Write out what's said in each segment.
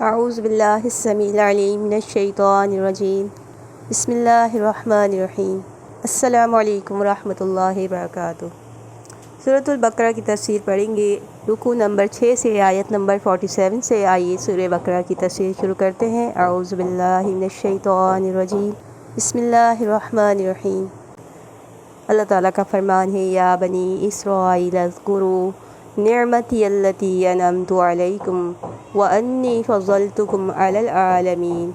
اعوذ باللہ السمیع العلیم من الشیطان الرجیم بسم اللہ الرحمن الرحیم۔ السلام علیکم ورحمۃ اللہ وبرکاتہ۔ سورۃ البقرہ کی تفسیر پڑھیں گے، رکوع نمبر 6 سے آیت نمبر 47 سے۔ آئیے سورہ بقرہ کی تفسیر شروع کرتے ہیں۔ اعوذ باللہ من الشیطان الرجیم بسم اللہ الرحمن الرحیم۔ اللہ تعالیٰ کا فرمان ہے، یا بنی اسرائیل اذکروا نعمتی التی انعمت علیکم وانی فضلتکم علی العالمین۔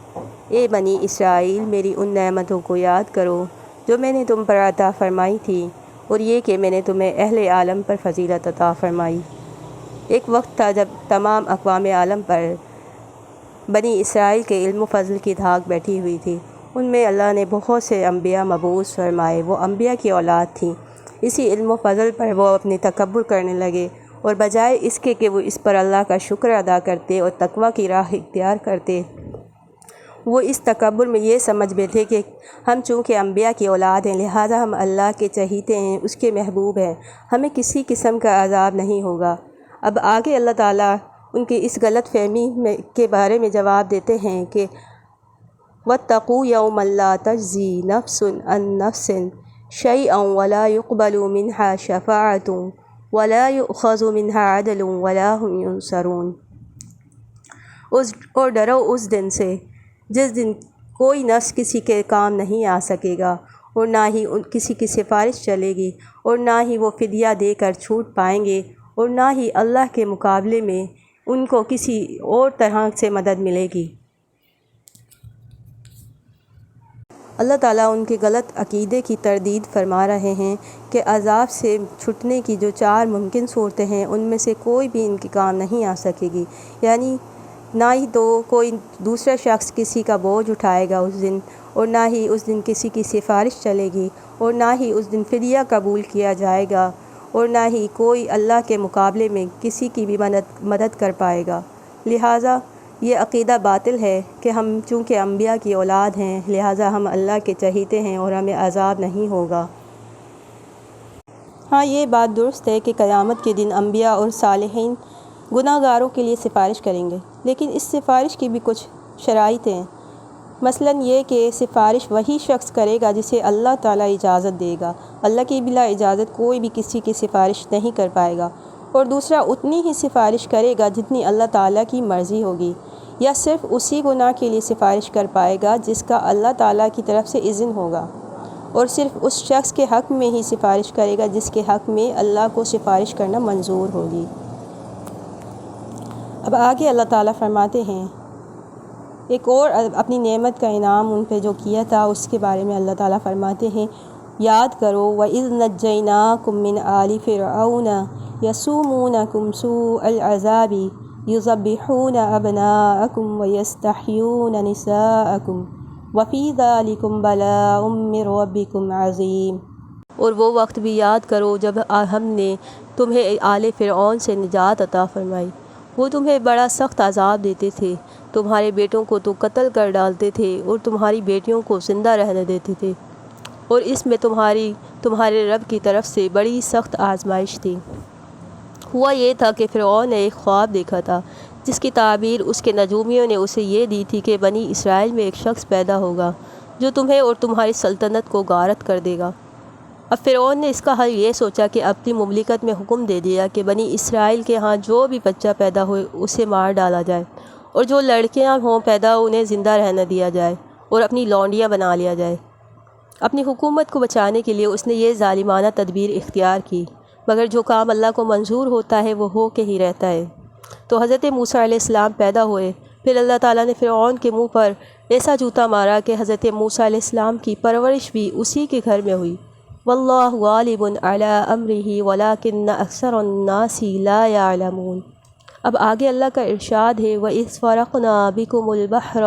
اے بنی اسرائیل، میری ان نعمتوں کو یاد کرو جو میں نے تم پر عطا فرمائی تھی، اور یہ کہ میں نے تمہیں اہل عالم پر فضیلت عطا فرمائی۔ ایک وقت تھا جب تمام اقوام عالم پر بنی اسرائیل کے علم و فضل کی دھاک بیٹھی ہوئی تھی۔ ان میں اللہ نے بہت سے انبیاء مبعوث فرمائے، وہ انبیاء کی اولاد تھیں۔ اسی علم و فضل پر وہ اپنے تکبر کرنے لگے، اور بجائے اس کے کہ وہ اس پر اللہ کا شکر ادا کرتے اور تقوی کی راہ اختیار کرتے، وہ اس تکبر میں یہ سمجھ بیٹھے کہ ہم چونکہ انبیاء کی اولاد ہیں، لہٰذا ہم اللہ کے چہیتے ہیں، اس کے محبوب ہیں، ہمیں کسی قسم کا عذاب نہیں ہوگا۔ اب آگے اللہ تعالیٰ ان کی اس غلط فہمی کے بارے میں جواب دیتے ہیں کہ وَاتَّقُوا يَوْمًا لَا تَجْزِي نَفْسٌ عَن نَفْسٍ شَيْئًا وَلَا يُقْبَلُ مِنْهَا شَفَاعَةٌ وَلَا يُؤْخَذُ مِنْهَا عَدْلٌ وَلَا هُمْ يُنصَرُونَ۔ اور ڈرو اس دن سے جس دن کوئی نفس کسی کے کام نہیں آ سکے گا، اور نہ ہی کسی کی سفارش چلے گی، اور نہ ہی وہ فدیہ دے کر چھوٹ پائیں گے، اور نہ ہی اللہ کے مقابلے میں ان کو کسی اور طرح سے مدد ملے گی۔ اللہ تعالیٰ ان کے غلط عقیدے کی تردید فرما رہے ہیں کہ عذاب سے چھٹنے کی جو 4 ممکن صورتیں ہیں، ان میں سے کوئی بھی ان کے کام نہیں آ سکے گی، یعنی نہ ہی تو کوئی دوسرا شخص کسی کا بوجھ اٹھائے گا اس دن، اور نہ ہی اس دن کسی کی سفارش چلے گی، اور نہ ہی اس دن فدیہ قبول کیا جائے گا، اور نہ ہی کوئی اللہ کے مقابلے میں کسی کی بھی مدد کر پائے گا۔ لہٰذا یہ عقیدہ باطل ہے کہ ہم چونکہ انبیاء کی اولاد ہیں، لہٰذا ہم اللہ کے چہیتے ہیں اور ہمیں عذاب نہیں ہوگا۔ ہاں، یہ بات درست ہے کہ قیامت کے دن انبیاء اور صالحین گناہ گاروں کے لیے سفارش کریں گے، لیکن اس سفارش کی بھی کچھ شرائط ہیں۔ مثلاً یہ کہ سفارش وہی شخص کرے گا جسے اللہ تعالیٰ اجازت دے گا۔ اللہ کی بلا اجازت کوئی بھی کسی کی سفارش نہیں کر پائے گا۔ اور دوسرا، اتنی ہی سفارش کرے گا جتنی اللہ تعالیٰ کی مرضی ہوگی، یا صرف اسی گناہ کے لیے سفارش کر پائے گا جس کا اللہ تعالیٰ کی طرف سے اذن ہوگا، اور صرف اس شخص کے حق میں ہی سفارش کرے گا جس کے حق میں اللہ کو سفارش کرنا منظور ہوگی۔ اب آگے اللہ تعالیٰ فرماتے ہیں، ایک اور اپنی نعمت کا انعام ان پہ جو کیا تھا اس کے بارے میں اللہ تعالیٰ فرماتے ہیں، یاد کرو وَإِذْ نَجَّيْنَاكُم مِّنْ آلِ فِرْعَوْنَ يَسُومُونَكُمْ سُوءَ الْعَذَابِ يُذَبِّحُونَ أَبْنَاءَكُمْ وَيَسْتَحْيُونَ نِسَاءَكُمْ وَفِي ذَلِكُمْ بَلَاءٌ مِّن رَّبِّكُمْ عَظِيمٌ۔ اور وہ وقت بھی یاد کرو جب ہم نے تمہیں آل فرعون سے نجات عطا فرمائی۔ وہ تمہیں بڑا سخت عذاب دیتے تھے، تمہارے بیٹوں کو تو قتل کر ڈالتے تھے اور تمہاری بیٹیوں کو زندہ رہنے دیتے تھے، اور اس میں تمہارے رب کی طرف سے بڑی سخت آزمائش تھی۔ ہوا یہ تھا کہ فرعون نے ایک خواب دیکھا تھا جس کی تعبیر اس کے نجومیوں نے اسے یہ دی تھی کہ بنی اسرائیل میں ایک شخص پیدا ہوگا جو تمہیں اور تمہاری سلطنت کو غارت کر دے گا۔ اب فرعون نے اس کا حل یہ سوچا کہ اپنی مملکت میں حکم دے دیا کہ بنی اسرائیل کے ہاں جو بھی بچہ پیدا ہوئے اسے مار ڈالا جائے، اور جو لڑکیاں ہوں پیدا انہیں زندہ رہنے دیا جائے اور اپنی لونڈیاں بنا لیا جائے۔ اپنی حکومت کو بچانے کے لیے اس نے یہ ظالمانہ تدبیر اختیار کی، مگر جو کام اللہ کو منظور ہوتا ہے وہ ہو کے ہی رہتا ہے۔ تو حضرت موسیٰ علیہ السلام پیدا ہوئے، پھر اللہ تعالیٰ نے فرعون کے منہ پر ایسا جوتا مارا کہ حضرت موسیٰ علیہ السلام کی پرورش بھی اسی کے گھر میں ہوئی۔ واللہ غالب علی امرہ ولکن اکثر الناس لا یعلمون۔ اب آگے اللہ کا ارشاد ہے، وَإِذْ فَرَقْنَا بِكُمُ الْبَحْرَ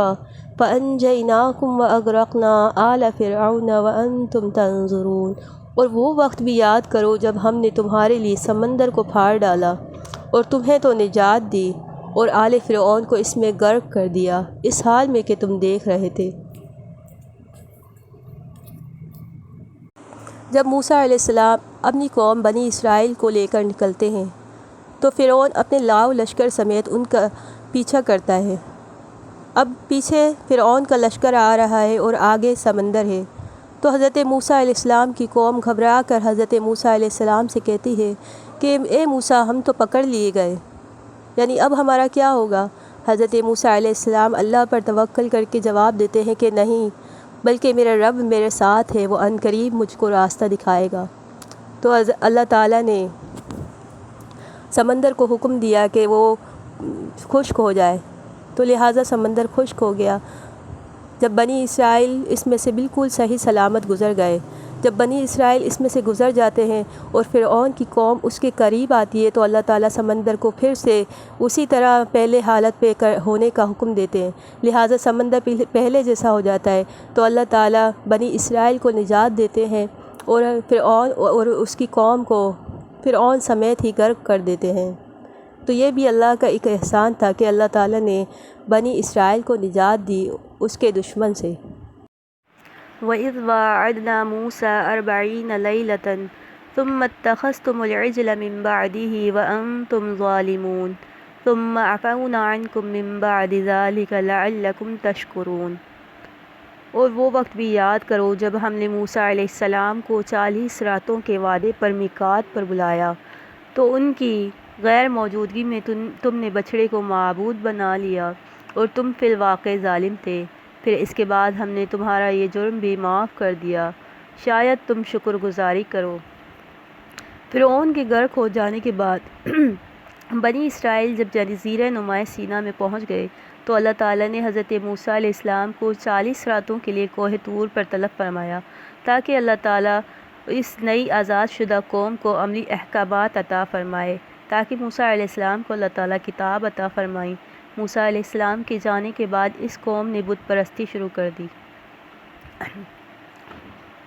فَأَنْجَيْنَاكُمْ وَأَغْرَقْنَا آلَ فِرْعَوْنَ وَأَنْتُمْ تَنظُرُونَ۔ اور وہ وقت بھی یاد کرو جب ہم نے تمہارے لیے سمندر کو پھاڑ ڈالا اور تمہیں تو نجات دی، اور آل فرعون کو اس میں غرق کر دیا، اس حال میں کہ تم دیکھ رہے تھے۔ جب موسیٰ علیہ السلام اپنی قوم بنی اسرائیل کو لے کر نکلتے ہیں تو فرعون اپنے لاؤ لشکر سمیت ان کا پیچھا کرتا ہے، اب پیچھے فرعون کا لشکر آ رہا ہے اور آگے سمندر ہے۔ تو حضرت موسیٰ علیہ السلام کی قوم گھبرا کر حضرت موسیٰ علیہ السلام سے کہتی ہے کہ اے موسیٰ، ہم تو پکڑ لیے گئے، یعنی اب ہمارا کیا ہوگا؟ حضرت موسیٰ علیہ السلام اللہ پر توکل کر کے جواب دیتے ہیں کہ نہیں، بلکہ میرا رب میرے ساتھ ہے، وہ عنقریب مجھ کو راستہ دکھائے گا۔ تو اللہ تعالیٰ نے سمندر کو حکم دیا کہ وہ خشک ہو جائے، تو لہٰذا سمندر خشک ہو گیا۔ جب بنی اسرائیل اس میں سے بالکل صحیح سلامت گزر گئے، جب بنی اسرائیل اس میں سے گزر جاتے ہیں اور فرعون کی قوم اس کے قریب آتی ہے، تو اللہ تعالیٰ سمندر کو پھر سے اسی طرح پہلے حالت پہ ہونے کا حکم دیتے ہیں، لہٰذا سمندر پہلے جیسا ہو جاتا ہے۔ تو اللہ تعالیٰ بنی اسرائیل کو نجات دیتے ہیں اور فرعون اور اس کی قوم کو فرعون سمیت ہی غرق کر دیتے ہیں۔ تو یہ بھی اللہ کا ایک احسان تھا کہ اللہ تعالیٰ نے بنی اسرائیل کو نجات دی اس کے دشمن سے۔ وَإِذْ وَاعَدْنَا مُوسَىٰ 40 لَيْلَةً ثُمَّ اتَّخَذْتُمُ الْعِجْلَ مِن بَعْدِهِ وَأَنْتُمْ ظَالِمُونَ ثُمَّ عَفَوْنَا عَنْكُم مِّن بَعْدِ ذَلِكَ لَعَلَّكُمْ تَشْكُرُونَ۔ اور وہ وقت بھی یاد کرو جب ہم نے موسیٰ علیہ السلام کو 40 راتوں کے وعدے پر میقات پر بلایا، تو ان کی غیر موجودگی میں تم نے بچھڑے کو معبود بنا لیا اور تم فی الواقع ظالم تھے۔ پھر اس کے بعد ہم نے تمہارا یہ جرم بھی معاف کر دیا، شاید تم شکر گزاری کرو۔ فرعون کے غرق ہو جانے کے بعد بنی اسرائیل جب جزیرہ نمائے سینا میں پہنچ گئے، تو اللہ تعالیٰ نے حضرت موسیٰ علیہ السلام کو 40 راتوں کے لیے کوہ طور پر طلب فرمایا، تاکہ اللہ تعالیٰ اس نئی آزاد شدہ قوم کو عملی احکامات عطا فرمائے، تاکہ موسیٰ علیہ السلام کو اللہ تعالیٰ کتاب عطا فرمائی۔ موسیٰ علیہ السلام کے جانے کے بعد اس قوم نے بت پرستی شروع کر دی۔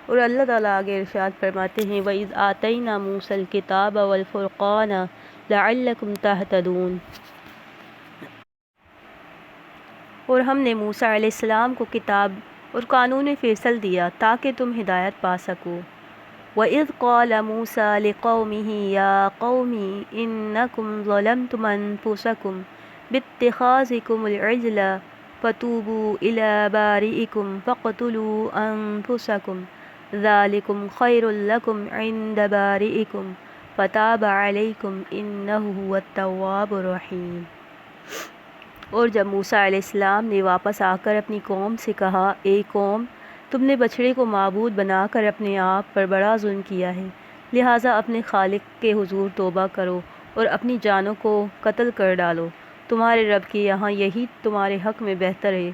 اور اللہ تعالیٰ آگے ارشاد فرماتے ہیں وَإِذْ آتَيْنَا مُوسَى الْكِتَابَ وَالْفُرْقَانَ لَعَلَّكُمْ تَهْتَدُونَ۔ اور ہم نے موسیٰ علیہ السلام کو کتاب اور قانون فیصل دیا تاکہ تم ہدایت پا سکو۔ وَإِذْ قَالَ مُوسَىٰ لِقَوْمِهِ يَا قَوْمِ إِنَّكُمْ ظَلَمْتُمْ أَنفُسَكُمْ بِاتِّخَاذِكُمُ الْعِجْلَ فَتُوبُوا إِلَىٰ بَارِئِكُمْ فَاقْتُلُوا أَنفُسَكُمْ ذَلِكُمْ خَيْرٌ لَكُمْ عِندَ بَارِئِكُمْ فَتَابَ عَلَيْكُمْ إِنَّهُ هُوَ التَّوَّابُ الرَّحِيمُ۔ اور جب موسیٰ علیہ السلام نے واپس آ کر اپنی قوم سے کہا، اے قوم، تم نے بچھڑے کو معبود بنا کر اپنے آپ پر بڑا ظلم کیا ہے، لہٰذا اپنے خالق کے حضور توبہ کرو اور اپنی جانوں کو قتل کر ڈالو، تمہارے رب کے یہاں یہی تمہارے حق میں بہتر ہے۔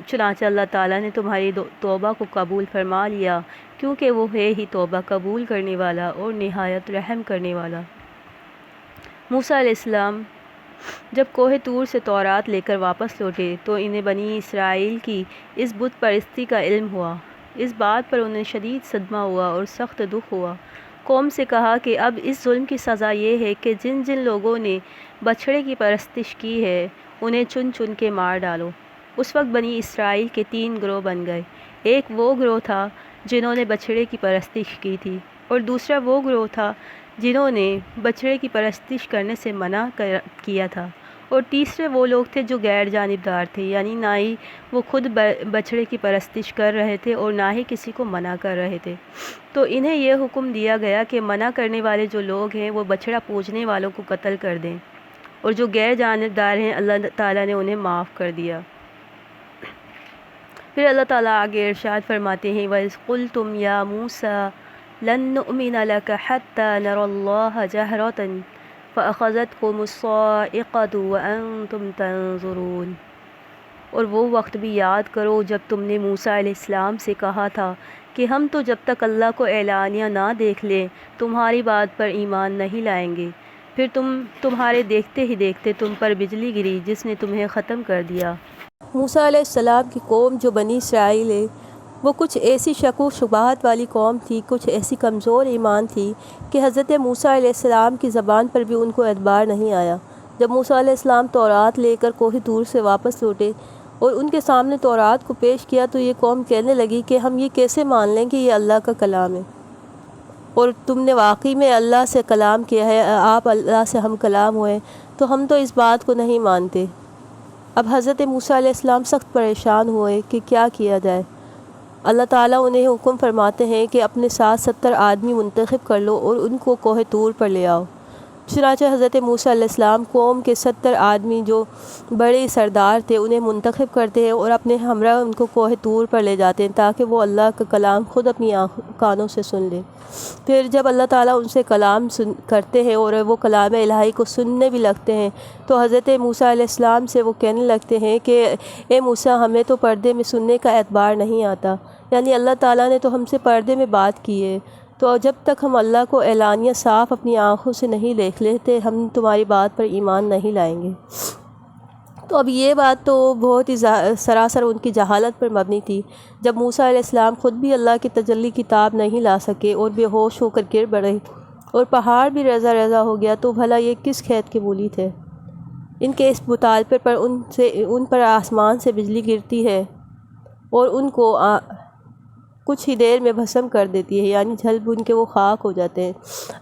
چنانچہ اللہ تعالیٰ نے تمہاری توبہ کو قبول فرما لیا، کیونکہ وہ ہے ہی توبہ قبول کرنے والا اور نہایت رحم کرنے والا۔ موسیٰ علیہ السلام جب کوہ طور سے تورات لے کر واپس لوٹے، تو انہیں بنی اسرائیل کی اس بت پرستی کا علم ہوا۔ اس بات پر انہیں شدید صدمہ ہوا اور سخت دکھ ہوا۔ قوم سے کہا کہ اب اس ظلم کی سزا یہ ہے کہ جن جن لوگوں نے بچھڑے کی پرستش کی ہے انہیں چن چن کے مار ڈالو۔ اس وقت بنی اسرائیل کے 3 گروہ بن گئے۔ ایک وہ گروہ تھا جنہوں نے بچھڑے کی پرستش کی تھی، اور دوسرا وہ گروہ تھا جنہوں نے بچھڑے کی پرستش کرنے سے منع کیا تھا، اور تیسرے وہ لوگ تھے جو غیر جانبدار تھے، یعنی نہ ہی وہ خود بچھڑے کی پرستش کر رہے تھے اور نہ ہی کسی کو منع کر رہے تھے۔ تو انہیں یہ حکم دیا گیا کہ منع کرنے والے جو لوگ ہیں وہ بچھڑا پوجنے والوں کو قتل کر دیں، اور جو غیر جانبدار ہیں اللہ تعالیٰ نے انہیں معاف کر دیا۔ پھر اللہ تعالیٰ آگے ارشاد فرماتے ہیں وَإِذْ قُلْتُمْ يَا مُوسَىٰ لَن نُّؤْمِنَ لَكَ حَتَّىٰ نَرَى اللَّهَ جَهْرَةً فَأَخَذَتْكُمُ الصَّاعِقَةُ وَأَنْتُمْ تَنظُرُونَ۔ اور وہ وقت بھی یاد کرو جب تم نے موسیٰ علیہ السلام سے کہا تھا کہ ہم تو جب تک اللہ کو اعلانیہ نہ دیکھ لیں تمہاری بات پر ایمان نہیں لائیں گے، پھر تمہارے دیکھتے ہی دیکھتے تم پر بجلی گری جس نے تمہیں ختم کر دیا۔ موسیٰ علیہ السلام کی قوم جو بنی اسرائیل ہے، وہ کچھ ایسی شک و شبہات والی قوم تھی، کچھ ایسی کمزور ایمان تھی کہ حضرت موسیٰ علیہ السلام کی زبان پر بھی ان کو اعتبار نہیں آیا۔ جب موسیٰ علیہ السلام تورات لے کر کوہ طور سے واپس لوٹے اور ان کے سامنے تورات کو پیش کیا، تو یہ قوم کہنے لگی کہ ہم یہ کیسے مان لیں کہ یہ اللہ کا کلام ہے، اور تم نے واقعی میں اللہ سے کلام کیا ہے، آپ اللہ سے ہم کلام ہوئے، تو ہم تو اس بات کو نہیں مانتے۔ اب حضرت موسیٰ علیہ السلام سخت پریشان ہوئے کہ کیا کیا جائے۔ اللہ تعالیٰ انہیں حکم فرماتے ہیں کہ اپنے ساتھ 70 آدمی منتخب کر لو اور ان کو کوہ طور پر لے آؤ۔ چنانچہ حضرت موسیٰ علیہ السلام قوم کے 70 آدمی جو بڑے سردار تھے انہیں منتخب کرتے ہیں اور اپنے ہمراہ ان کو کوہ طور پر لے جاتے ہیں تاکہ وہ اللہ کا کلام خود اپنی کانوں سے سن لیں۔ پھر جب اللہ تعالیٰ ان سے کلام کرتے ہیں اور وہ کلام الہی کو سننے بھی لگتے ہیں تو حضرت موسیٰ علیہ السلام سے وہ کہنے لگتے ہیں کہ اے موسیٰ، ہمیں تو پردے میں سننے کا اعتبار نہیں آتا، یعنی اللہ تعالیٰ نے تو ہم سے پردے میں بات کی ہے، تو جب تک ہم اللہ کو اعلانیہ صاف اپنی آنکھوں سے نہیں دیکھ لیتے ہم تمہاری بات پر ایمان نہیں لائیں گے۔ تو اب یہ بات تو بہت ہی سراسر ان کی جہالت پر مبنی تھی۔ جب موسیٰ علیہ السلام خود بھی اللہ کی تجلی کتاب نہیں لا سکے اور بے ہوش ہو کر گر پڑے اور پہاڑ بھی ریزہ ریزہ ہو گیا تو بھلا یہ کس کھیت کے مولی تھے؟ ان کے اس مطالبے پر ان پر آسمان سے بجلی گرتی ہے اور ان کو کچھ ہی دیر میں بھسم کر دیتی ہے، یعنی جھل بھن کے وہ خاک ہو جاتے ہیں۔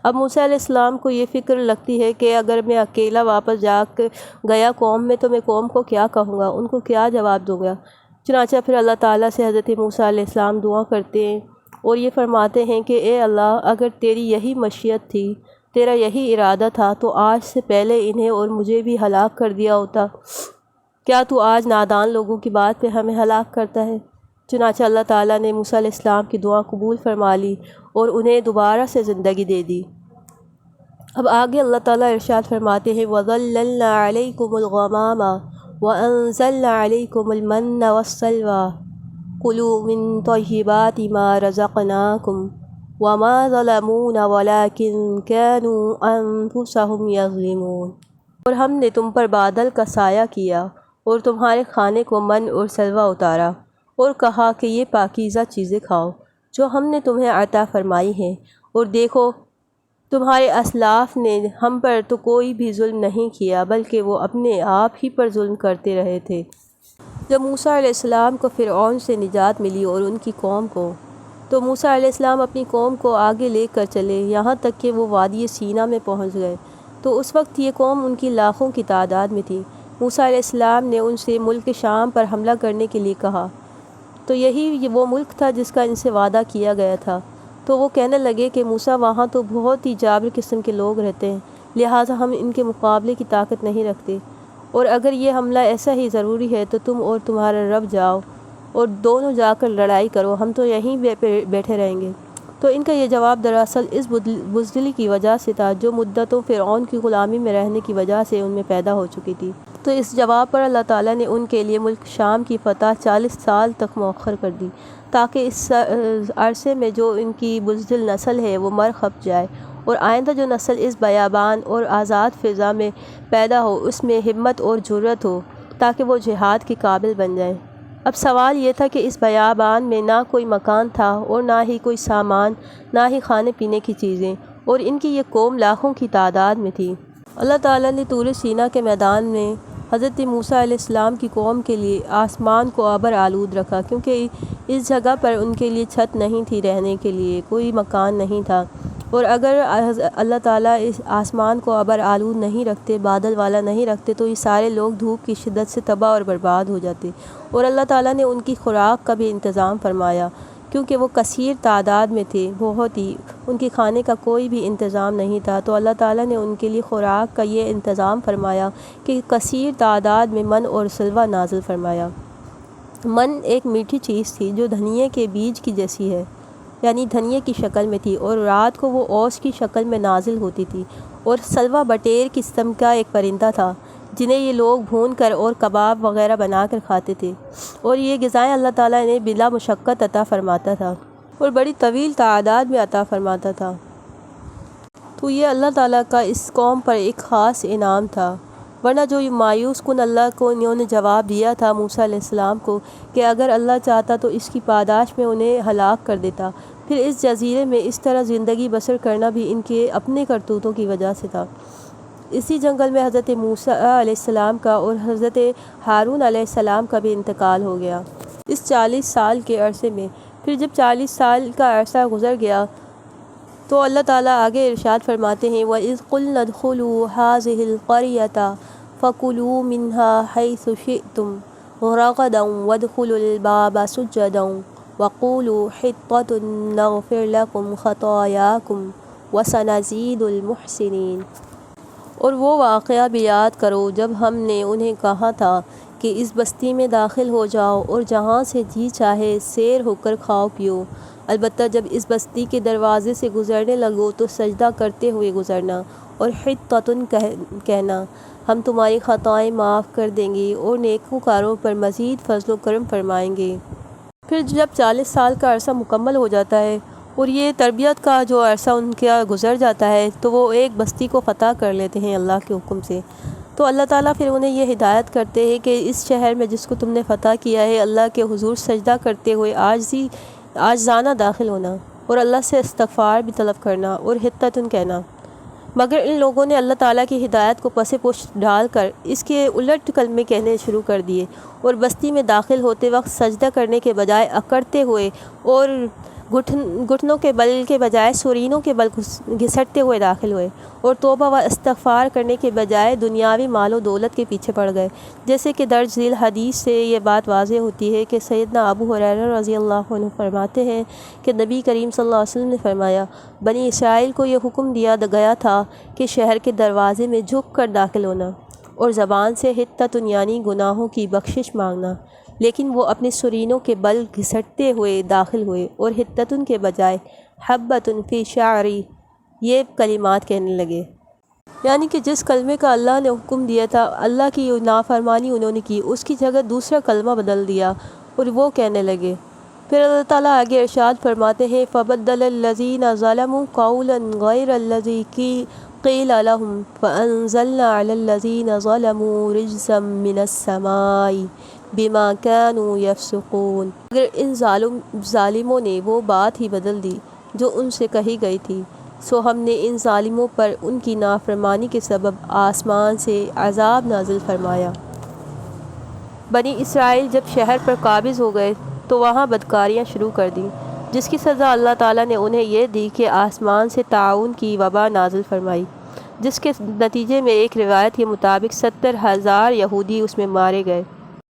اب موسیٰ علیہ السلام کو یہ فکر لگتی ہے کہ اگر میں اکیلا واپس جا کے گیا قوم میں تو میں قوم کو کیا کہوں گا، ان کو کیا جواب دوں گا۔ چنانچہ پھر اللہ تعالیٰ سے حضرت موسیٰ علیہ السلام دعا کرتے ہیں اور یہ فرماتے ہیں کہ اے اللہ، اگر تیری یہی مشیت تھی، تیرا یہی ارادہ تھا تو آج سے پہلے انہیں اور مجھے بھی ہلاک کر دیا ہوتا۔ کیا تو آج نادان لوگوں کی بات پہ ہمیں ہلاک کرتا ہے؟ چنانچہ اللہ تعالیٰ نے موسیٰ علیہ السلام کی دعا قبول فرما لی اور انہیں دوبارہ سے زندگی دے دی۔ اب آگے اللہ تعالیٰ ارشاد فرماتے ہیں وَظَلَّلْنَا عَلَيْكُمُ الْغَمَامَ وَأَنزَلْنَا عَلَيْكُمُ الْمَنَّ وَالسَّلْوَىٰ كُلُوا مِن طَيِّبَاتِ مَا رَزَقْنَاكُمْ وَمَا ظَلَمُونَا وَلَٰكِن كَانُوا أَنفُسَهُمْ يَظْلِمُونَ۔ اور ہم نے تم پر بادل کا سایہ کیا اور تمہارے کھانے کو من اور سلوہ اتارا اور کہا کہ یہ پاکیزہ چیزیں کھاؤ جو ہم نے تمہیں عطا فرمائی ہیں، اور دیکھو تمہارے اسلاف نے ہم پر تو کوئی بھی ظلم نہیں کیا بلکہ وہ اپنے آپ ہی پر ظلم کرتے رہے تھے۔ جب موسیٰ علیہ السلام کو فرعون سے نجات ملی اور ان کی قوم کو، تو موسیٰ علیہ السلام اپنی قوم کو آگے لے کر چلے یہاں تک کہ وہ وادی سینا میں پہنچ گئے، تو اس وقت یہ قوم ان کی لاکھوں کی تعداد میں تھی۔ موسیٰ علیہ السلام نے ان سے ملک شام پر حملہ کرنے کے لیے کہا، تو یہی وہ ملک تھا جس کا ان سے وعدہ کیا گیا تھا۔ تو وہ کہنے لگے کہ موسیٰ، وہاں تو بہت ہی جابر قسم کے لوگ رہتے ہیں، لہٰذا ہم ان کے مقابلے کی طاقت نہیں رکھتے، اور اگر یہ حملہ ایسا ہی ضروری ہے تو تم اور تمہارا رب جاؤ اور دونوں جا کر لڑائی کرو، ہم تو یہیں بیٹھے رہیں گے۔ تو ان کا یہ جواب دراصل اس بزدلی کی وجہ سے تھا جو مدتوں فرعون کی غلامی میں رہنے کی وجہ سے ان میں پیدا ہو چکی تھی۔ تو اس جواب پر اللہ تعالیٰ نے ان کے لیے ملک شام کی فتح 40 سال تک مؤخر کر دی تاکہ اس عرصے میں جو ان کی بزدل نسل ہے وہ مر کھپ جائے اور آئندہ جو نسل اس بیابان اور آزاد فضا میں پیدا ہو اس میں ہمت اور جرأت ہو تاکہ وہ جہاد کے قابل بن جائیں۔ اب سوال یہ تھا کہ اس بیابان میں نہ کوئی مکان تھا اور نہ ہی کوئی سامان، نہ ہی کھانے پینے کی چیزیں، اور ان کی یہ قوم لاکھوں کی تعداد میں تھی۔ اللہ تعالیٰ نے طور سینا کے میدان میں حضرت موسیٰ علیہ السلام کی قوم کے لیے آسمان کو ابر آلود رکھا، کیونکہ اس جگہ پر ان کے لیے چھت نہیں تھی، رہنے کے لیے کوئی مکان نہیں تھا، اور اگر اللہ تعالیٰ اس آسمان کو ابر آلود نہیں رکھتے، بادل والا نہیں رکھتے، تو یہ سارے لوگ دھوپ کی شدت سے تباہ اور برباد ہو جاتے، اور اللہ تعالیٰ نے ان کی خوراک کا بھی انتظام فرمایا کیونکہ وہ کثیر تعداد میں تھے، بہت ہی، ان کے کھانے کا کوئی بھی انتظام نہیں تھا، تو اللہ تعالیٰ نے ان کے لیے خوراک کا یہ انتظام فرمایا کہ کثیر تعداد میں من اور سلوہ نازل فرمایا۔ من ایک میٹھی چیز تھی جو دھنیے کے بیج کی جیسی ہے، یعنی دھنیے کی شکل میں تھی، اور رات کو وہ اوس کی شکل میں نازل ہوتی تھی، اور سلوہ بٹیر قسم کا ایک پرندہ تھا جنہیں یہ لوگ بھون کر اور کباب وغیرہ بنا کر کھاتے تھے، اور یہ غذائیں اللہ تعالیٰ نے بلا مشقت عطا فرماتا تھا اور بڑی طویل تعداد میں عطا فرماتا تھا۔ تو یہ اللہ تعالیٰ کا اس قوم پر ایک خاص انعام تھا، ورنہ جو مایوس کن اللہ کو انہوں نے جواب دیا تھا موسیٰ علیہ السلام کو کہ اگر اللہ چاہتا تو اس کی پاداش میں انہیں ہلاک کر دیتا، پھر اس جزیرے میں اس طرح زندگی بسر کرنا بھی ان کے اپنے کرتوتوں کی وجہ سے تھا۔ اسی جنگل میں حضرت موسیٰ علیہ السلام کا اور حضرت ہارون علیہ السلام کا بھی انتقال ہو گیا اس 40 سال کے عرصے میں۔ پھر جب 40 سال کا عرصہ گزر گیا تو اللہ تعالیٰ آگے ارشاد فرماتے ہیں وَإِذْ قُلْنَا ادْخُلُوا هَٰذِهِ الْقَرْيَةَ فَكُلُوا مِنْهَا حَيْثُ شِئْتُمْ رَغَدًا وَادْخُلُوا الْبَابَ سُجَّدًا وَقُولُوا حِطَّةٌ نَغْفِرْ لَكُمْ خَطَايَاكُمْ وَسَنَزِيدُ الْمُحْسِنِينَ۔ اور وہ واقعہ بھی یاد کرو جب ہم نے انہیں کہا تھا کہ اس بستی میں داخل ہو جاؤ اور جہاں سے جی چاہے سیر ہو کر کھاؤ پیو، البتہ جب اس بستی کے دروازے سے گزرنے لگو تو سجدہ کرتے ہوئے گزرنا اور حطۃ کہنا، ہم تمہاری خطائیں معاف کر دیں گے اور نیکوکاروں پر مزید فضل و کرم فرمائیں گے۔ پھر جب 40 سال کا عرصہ مکمل ہو جاتا ہے اور یہ تربیت کا جو عرصہ ان کا گزر جاتا ہے تو وہ ایک بستی کو فتح کر لیتے ہیں اللہ کے حکم سے، تو اللہ تعالیٰ پھر انہیں یہ ہدایت کرتے ہیں کہ اس شہر میں جس کو تم نے فتح کیا ہے اللہ کے حضور سجدہ کرتے ہوئے عاجزانہ داخل ہونا اور اللہ سے استغفار بھی طلب کرنا اور حطۃ کہنا۔ مگر ان لوگوں نے اللہ تعالیٰ کی ہدایت کو پس پش ڈال کر اس کے الٹ کلمے کہنے شروع کر دیے اور بستی میں داخل ہوتے وقت سجدہ کرنے کے بجائے اکڑتے ہوئے اور گھٹنوں کے بل کے بجائے سرینوں کے بل گھسٹتے ہوئے داخل ہوئے اور توبہ و استغفار کرنے کے بجائے دنیاوی مال و دولت کے پیچھے پڑ گئے، جیسے کہ درج ذیل حدیث سے یہ بات واضح ہوتی ہے کہ سیدنا ابو ہریرہ رضی اللہ عنہ فرماتے ہیں کہ نبی کریم صلی اللہ علیہ وسلم نے فرمایا، بنی اسرائیل کو یہ حکم دیا گیا تھا کہ شہر کے دروازے میں جھک کر داخل ہونا اور زبان سے حطۃ یعنی گناہوں کی بخشش مانگنا، لیکن وہ اپنے سرینوں کے بل گھسٹتے ہوئے داخل ہوئے اور حطۃ کے بجائے حبۃ فی شعری یہ کلمات کہنے لگے، یعنی کہ جس کلمے کا اللہ نے حکم دیا تھا اللہ کی نافرمانی انہوں نے کی، اس کی جگہ دوسرا کلمہ بدل دیا اور وہ کہنے لگے۔ پھر اللہ تعالیٰ آگے ارشاد فرماتے ہیں فَبَدَّلَ الَّذِينَ ظَلَمُوا قَوْلًا غَيْرَ الَّذِي قِيلَ لَهُمْ فَأَنزَلْنَا عَلَى الَّذِينَ ظَلَمُوا رِجْزًا مِّنَ السَّمَاءِ بِمَا كَانُوا يَفْسُقُونَ۔ اگر ان ظالموں نے وہ بات ہی بدل دی جو ان سے کہی گئی تھی، سو ہم نے ان ظالموں پر ان کی نافرمانی کے سبب آسمان سے عذاب نازل فرمایا۔ بنی اسرائیل جب شہر پر قابض ہو گئے تو وہاں بدکاریاں شروع کر دیں، جس کی سزا اللہ تعالیٰ نے انہیں یہ دی کہ آسمان سے طاعون کی وبا نازل فرمائی، جس کے نتیجے میں ایک روایت کے مطابق 70,000 یہودی اس میں مارے گئے۔